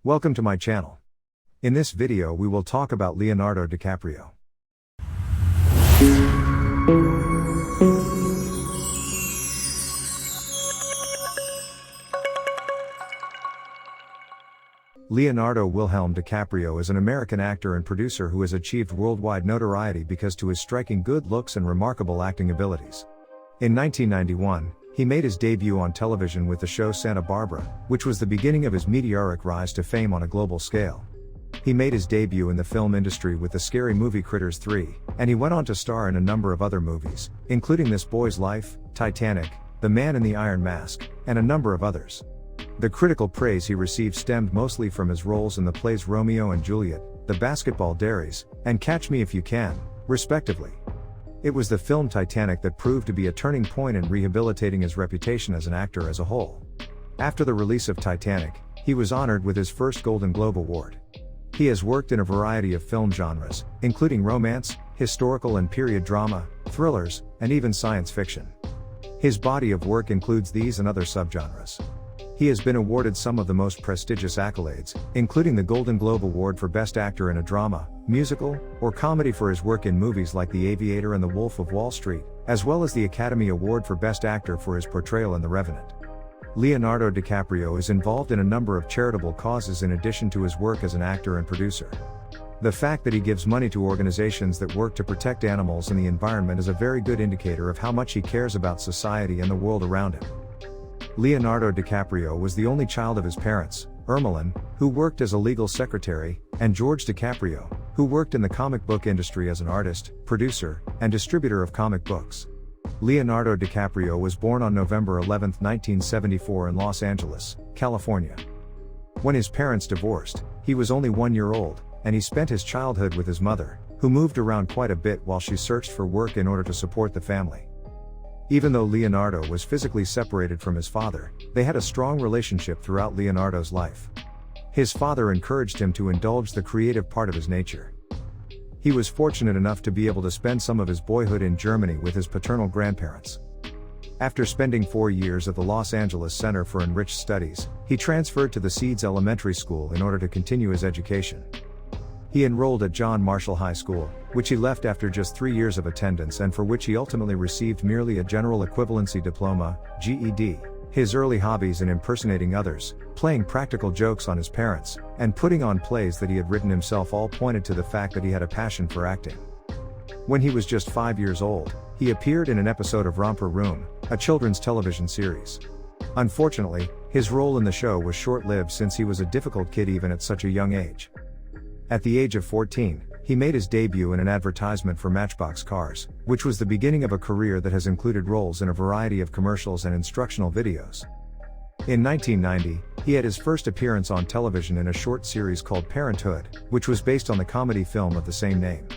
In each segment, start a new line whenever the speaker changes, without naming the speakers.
Welcome to my channel. In this video we will talk about Leonardo DiCaprio. Leonardo Wilhelm DiCaprio is an American actor and producer who has achieved worldwide notoriety because to his striking good looks and remarkable acting abilities. In 1991, he made his debut on television with the show Santa Barbara, which was the beginning of his meteoric rise to fame on a global scale. He made his debut in the film industry with the scary movie Critters 3, and he went on to star in a number of other movies, including This Boy's Life, Titanic, The Man in the Iron Mask, and a number of others. The critical praise he received stemmed mostly from his roles in the plays Romeo and Juliet, The Basketball Diaries, and Catch Me If You Can, respectively. It was the film Titanic that proved to be a turning point in rehabilitating his reputation as an actor as a whole. After the release of Titanic, he was honored with his first Golden Globe Award. He has worked in a variety of film genres, including romance, historical and period drama, thrillers, and even science fiction. His body of work includes these and other subgenres. He has been awarded some of the most prestigious accolades, including the Golden Globe Award for Best Actor in a Drama, Musical, or Comedy for his work in movies like The Aviator and The Wolf of Wall Street, as well as the Academy Award for Best Actor for his portrayal in The Revenant. Leonardo DiCaprio is involved in a number of charitable causes in addition to his work as an actor and producer. The fact that he gives money to organizations that work to protect animals and the environment is a very good indicator of how much he cares about society and the world around him. Leonardo DiCaprio was the only child of his parents, Ermeline, who worked as a legal secretary, and George DiCaprio, who worked in the comic book industry as an artist, producer, and distributor of comic books. Leonardo DiCaprio was born on November 11, 1974 in Los Angeles, California. When his parents divorced, he was only 1 year old, and he spent his childhood with his mother, who moved around quite a bit while she searched for work in order to support the family. Even though Leonardo was physically separated from his father, they had a strong relationship throughout Leonardo's life. His father encouraged him to indulge the creative part of his nature. He was fortunate enough to be able to spend some of his boyhood in Germany with his paternal grandparents. After spending 4 years at the Los Angeles Center for Enriched Studies, he transferred to the Seeds Elementary School in order to continue his education. He enrolled at John Marshall High School, which he left after just 3 years of attendance and for which he ultimately received merely a General Equivalency Diploma, GED. His early hobbies in impersonating others, playing practical jokes on his parents, and putting on plays that he had written himself all pointed to the fact that he had a passion for acting. When he was just 5 years old, he appeared in an episode of Romper Room, a children's television series. Unfortunately, his role in the show was short-lived since he was a difficult kid even at such a young age. At the age of 14, he made his debut in an advertisement for Matchbox cars, which was the beginning of a career that has included roles in a variety of commercials and instructional videos. In 1990, he had his first appearance on television in a short series called Parenthood, which was based on the comedy film of the same name.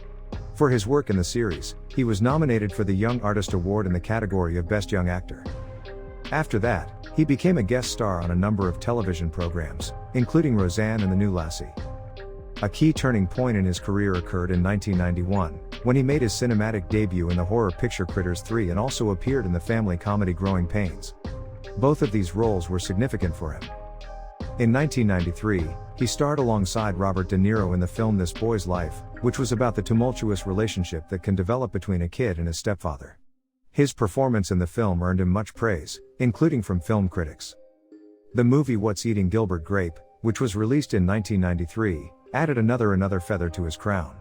For his work in the series, he was nominated for the Young Artist Award in the category of Best Young Actor. After that, he became a guest star on a number of television programs, including Roseanne and The New Lassie. A key turning point in his career occurred in 1991, when he made his cinematic debut in the horror picture Critters 3 and also appeared in the family comedy Growing Pains. Both of these roles were significant for him. In 1993, he starred alongside Robert De Niro in the film This Boy's Life, which was about the tumultuous relationship that can develop between a kid and his stepfather. His performance in the film earned him much praise, including from film critics. The movie What's Eating Gilbert Grape, which was released in 1993, added another feather to his crown.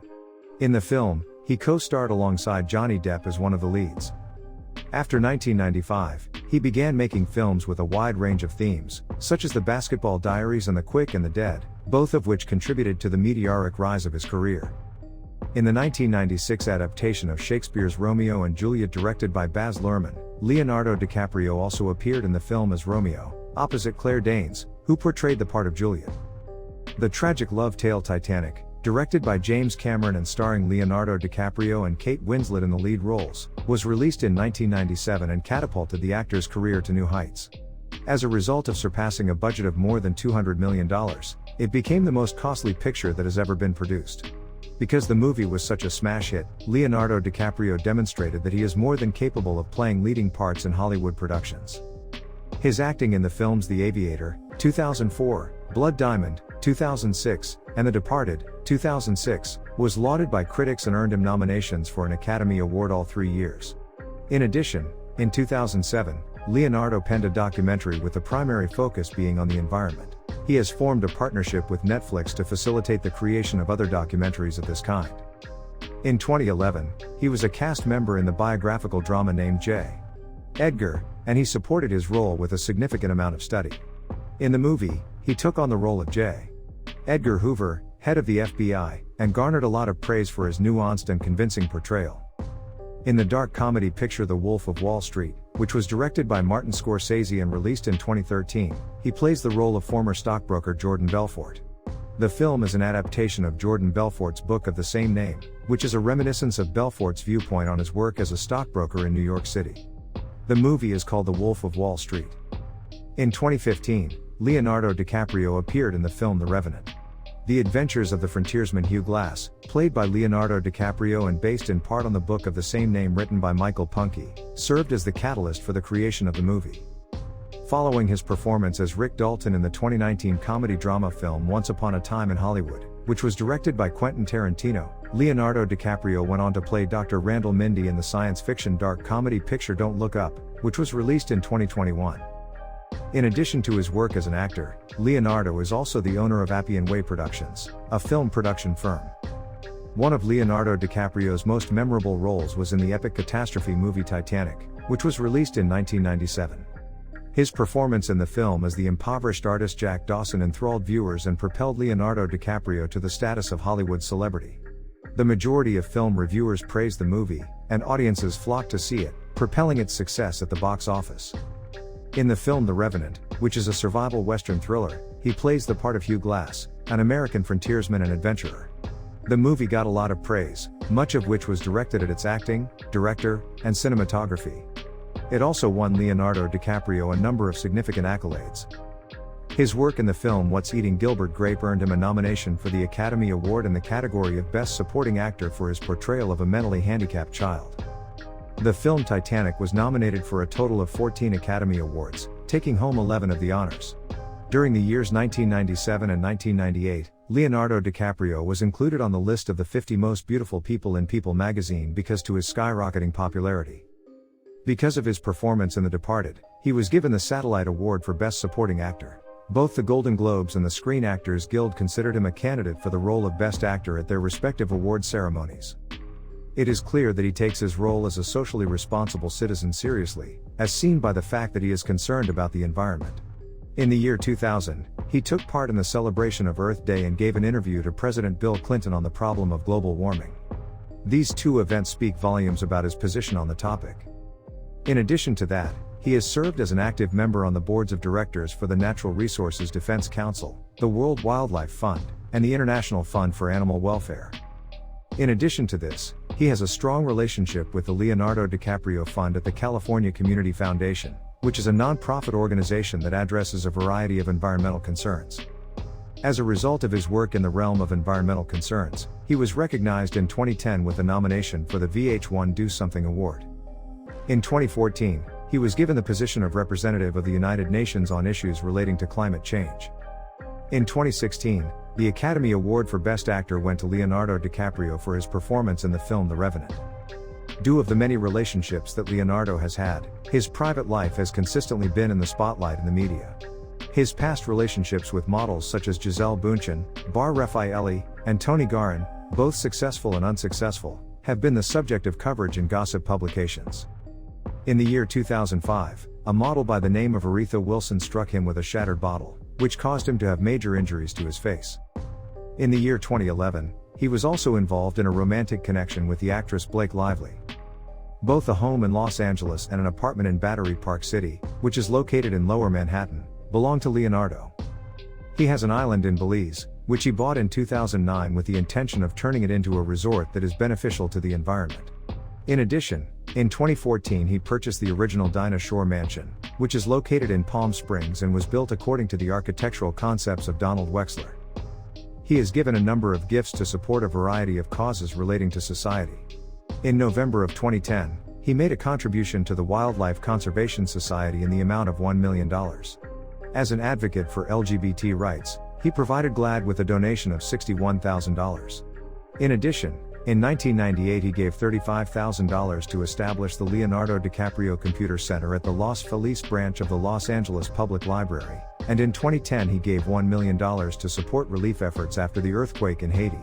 In the film, he co-starred alongside Johnny Depp as one of the leads. After 1995, he began making films with a wide range of themes, such as The Basketball Diaries and The Quick and the Dead, both of which contributed to the meteoric rise of his career. In the 1996 adaptation of Shakespeare's Romeo and Juliet directed by Baz Luhrmann, Leonardo DiCaprio also appeared in the film as Romeo, opposite Claire Danes, who portrayed the part of Juliet. The tragic love tale Titanic, directed by James Cameron and starring Leonardo DiCaprio and Kate Winslet in the lead roles, was released in 1997 and catapulted the actor's career to new heights. As a result of surpassing a budget of more than $200 million, it became the most costly picture that has ever been produced. Because the movie was such a smash hit, Leonardo DiCaprio demonstrated that he is more than capable of playing leading parts in Hollywood productions. His acting in the films The Aviator, 2004, Blood Diamond, 2006, and The Departed, 2006, was lauded by critics and earned him nominations for an Academy Award all 3 years. In addition, in 2007, Leonardo penned a documentary with the primary focus being on the environment. He has formed a partnership with Netflix to facilitate the creation of other documentaries of this kind. In 2011, he was a cast member in the biographical drama named J. Edgar, and he supported his role with a significant amount of study. In the movie, he took on the role of J. Edgar Hoover, head of the FBI, and garnered a lot of praise for his nuanced and convincing portrayal. In the dark comedy picture The Wolf of Wall Street, which was directed by Martin Scorsese and released in 2013, he plays the role of former stockbroker Jordan Belfort. The film is an adaptation of Jordan Belfort's book of the same name, which is a reminiscence of Belfort's viewpoint on his work as a stockbroker in New York City. The movie is called The Wolf of Wall Street. In 2015, Leonardo DiCaprio appeared in the film The Revenant. The adventures of the frontiersman Hugh Glass, played by Leonardo DiCaprio and based in part on the book of the same name written by Michael Punke, served as the catalyst for the creation of the movie. Following his performance as Rick Dalton in the 2019 comedy-drama film Once Upon a Time in Hollywood, which was directed by Quentin Tarantino, Leonardo DiCaprio went on to play Dr. Randall Mindy in the science fiction dark comedy picture Don't Look Up, which was released in 2021. In addition to his work as an actor, Leonardo is also the owner of Appian Way Productions, a film production firm. One of Leonardo DiCaprio's most memorable roles was in the epic catastrophe movie Titanic, which was released in 1997. His performance in the film as the impoverished artist Jack Dawson enthralled viewers and propelled Leonardo DiCaprio to the status of Hollywood celebrity. The majority of film reviewers praised the movie, and audiences flocked to see it, propelling its success at the box office. In the film The Revenant, which is a survival western thriller, he plays the part of Hugh Glass, an American frontiersman and adventurer. The movie got a lot of praise, much of which was directed at its acting, director, and cinematography. It also won Leonardo DiCaprio a number of significant accolades. His work in the film What's Eating Gilbert Grape earned him a nomination for the Academy Award in the category of Best Supporting Actor for his portrayal of a mentally handicapped child. The film Titanic was nominated for a total of 14 Academy Awards, taking home 11 of the honors. During the years 1997 and 1998, Leonardo DiCaprio was included on the list of the 50 most beautiful people in People magazine because to his skyrocketing popularity. Because of his performance in The Departed, he was given the Satellite Award for Best Supporting Actor. Both the Golden Globes and the Screen Actors Guild considered him a candidate for the role of Best Actor at their respective award ceremonies. It is clear that he takes his role as a socially responsible citizen seriously, as seen by the fact that he is concerned about the environment. In the year 2000, he took part in the celebration of Earth Day and gave an interview to President Bill Clinton on the problem of global warming. These two events speak volumes about his position on the topic. In addition to that, he has served as an active member on the boards of directors for the Natural Resources Defense Council, the World Wildlife Fund, and the International Fund for Animal Welfare. In addition to this, he has a strong relationship with the Leonardo DiCaprio Fund at the California Community Foundation, which is a non-profit organization that addresses a variety of environmental concerns. As a result of his work in the realm of environmental concerns, he was recognized in 2010 with a nomination for the VH1 Do Something Award. In 2014, he was given the position of representative of the United Nations on issues relating to climate change. In 2016, the Academy Award for Best Actor went to Leonardo DiCaprio for his performance in the film The Revenant. Due to the many relationships that Leonardo has had, his private life has consistently been in the spotlight in the media. His past relationships with models such as Gisele Bündchen, Bar Refaeli, and Toni Garin, both successful and unsuccessful, have been the subject of coverage in gossip publications. In the year 2005, a model by the name of Aretha Wilson struck him with a shattered bottle, which caused him to have major injuries to his face. In the year 2011, he was also involved in a romantic connection with the actress Blake Lively. Both a home in Los Angeles and an apartment in Battery Park City, which is located in Lower Manhattan, belong to Leonardo. He has an island in Belize, which he bought in 2009 with the intention of turning it into a resort that is beneficial to the environment. In addition, in 2014 he purchased the original Dinah Shore Mansion, which is located in Palm Springs and was built according to the architectural concepts of Donald Wexler. He has given a number of gifts to support a variety of causes relating to society. In November of 2010, he made a contribution to the Wildlife Conservation Society in the amount of $1 million. As an advocate for LGBT rights, he provided GLAAD with a donation of $61,000. In addition, in 1998 he gave $35,000 to establish the Leonardo DiCaprio Computer Center at the Los Feliz branch of the Los Angeles Public Library, and in 2010 he gave $1 million to support relief efforts after the earthquake in Haiti.